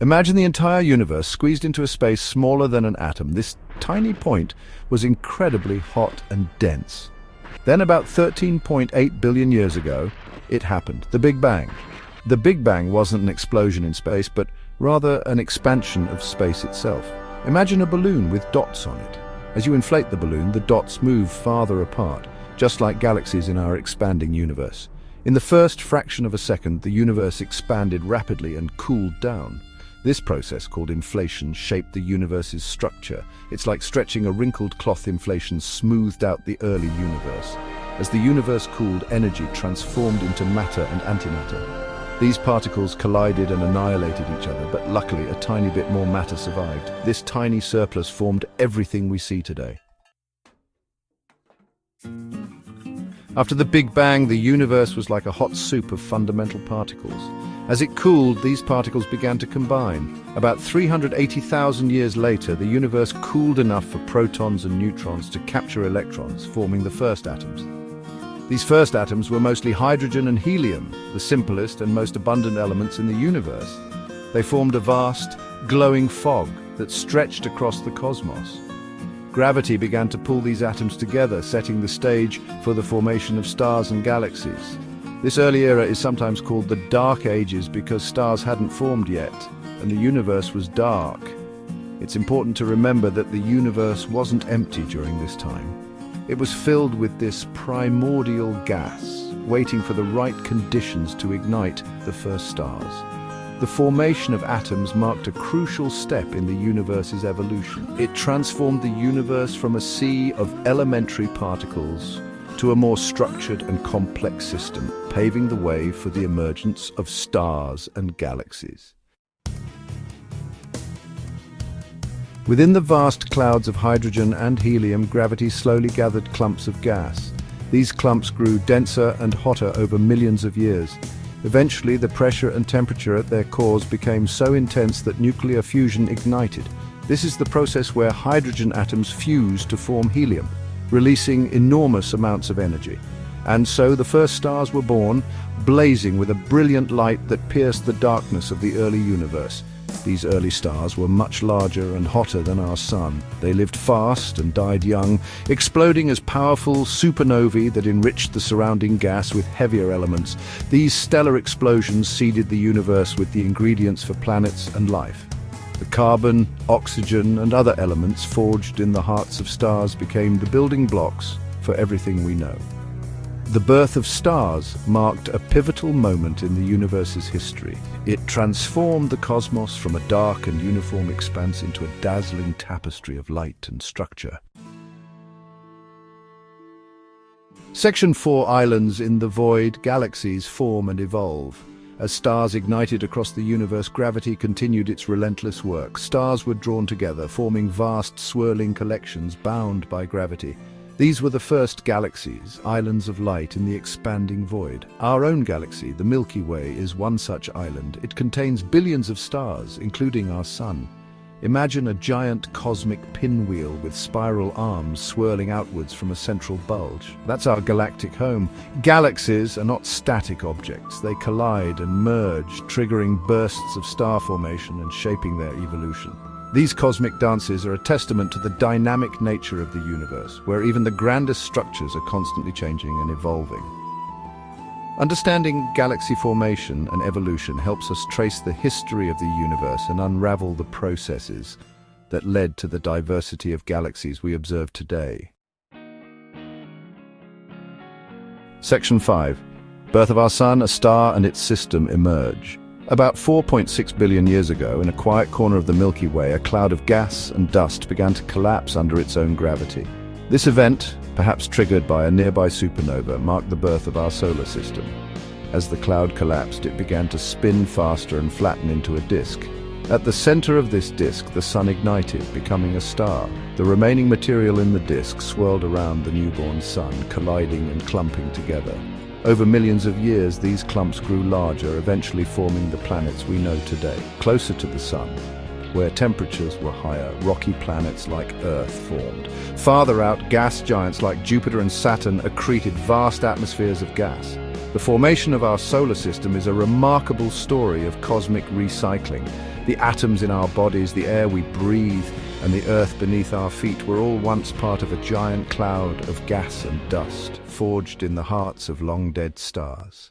Imagine the entire universe squeezed into a space smaller than an atom. This tiny point was incredibly hot and dense. Then about 13.8 billion years ago, it happened, the Big Bang. The Big Bang wasn't an explosion in space, but rather an expansion of space itself. Imagine a balloon with dots on it. As you inflate the balloon, the dots move farther apart, just like galaxies in our expanding universe. In the first fraction of a second, the universe expanded rapidly and cooled down. This process, called inflation, shaped the universe's structure. It's like stretching a wrinkled cloth. Inflation smoothed out the early universe. As the universe cooled, energy transformed into matter and antimatter. These particles collided and annihilated each other, but luckily a tiny bit more matter survived. This tiny surplus formed everything we see today. After the Big Bang, the universe was like a hot soup of fundamental particles. As it cooled, these particles began to combine. About 380,000 years later, the universe cooled enough for protons and neutrons to capture electrons, forming the first atoms. These first atoms were mostly hydrogen and helium, the simplest and most abundant elements in the universe. They formed a vast, glowing fog that stretched across the cosmos. Gravity began to pull these atoms together, setting the stage for the formation of stars and galaxies. This early era is sometimes called the Dark Ages because stars hadn't formed yet, and the universe was dark. It's important to remember that the universe wasn't empty during this time. It was filled with this primordial gas, waiting for the right conditions to ignite the first stars. The formation of atoms marked a crucial step in the universe's evolution. It transformed the universe from a sea of elementary particles to a more structured and complex system, paving the way for the emergence of stars and galaxies. Within the vast clouds of hydrogen and helium, gravity slowly gathered clumps of gas. These clumps grew denser and hotter over millions of years. Eventually, the pressure and temperature at their cores became so intense that nuclear fusion ignited. This is the process where hydrogen atoms fuse to form helium, releasing enormous amounts of energy. And so the first stars were born, blazing with a brilliant light that pierced the darkness of the early universe. These early stars were much larger and hotter than our sun. They lived fast and died young, exploding as powerful supernovae that enriched the surrounding gas with heavier elements. These stellar explosions seeded the universe with the ingredients for planets and life. The carbon, oxygen, and other elements forged in the hearts of stars became the building blocks for everything we know. The birth of stars marked a pivotal moment in the universe's history. It transformed the cosmos from a dark and uniform expanse into a dazzling tapestry of light and structure. Section 4: Islands in the Void. Galaxies form and evolve. As stars ignited across the universe, gravity continued its relentless work. Stars were drawn together, forming vast, swirling collections bound by gravity. These were the first galaxies, islands of light in the expanding void. Our own galaxy, the Milky Way, is one such island. It contains billions of stars, including our sun. Imagine a giant cosmic pinwheel with spiral arms swirling outwards from a central bulge. That's our galactic home. Galaxies are not static objects. They collide and merge, triggering bursts of star formation and shaping their evolution. These cosmic dances are a testament to the dynamic nature of the universe, where even the grandest structures are constantly changing and evolving. Understanding galaxy formation and evolution helps us trace the history of the universe and unravel the processes that led to the diversity of galaxies we observe today. Section 5. Birth of our Sun, a star and its system emerge. About 4.6 billion years ago, in a quiet corner of the Milky Way, a cloud of gas and dust began to collapse under its own gravity. This event, perhaps triggered by a nearby supernova, marked the birth of our solar system. As the cloud collapsed, it began to spin faster and flatten into a disk. At the center of this disk, the sun ignited, becoming a star. The remaining material in the disk swirled around the newborn sun, colliding and clumping together. Over millions of years, these clumps grew larger, eventually forming the planets we know today. Closer to the sun, where temperatures were higher, rocky planets like Earth formed. Farther out, gas giants like Jupiter and Saturn accreted vast atmospheres of gas. The formation of our solar system is a remarkable story of cosmic recycling. The atoms in our bodies, the air we breathe, and the earth beneath our feet were all once part of a giant cloud of gas and dust, forged in the hearts of long-dead stars.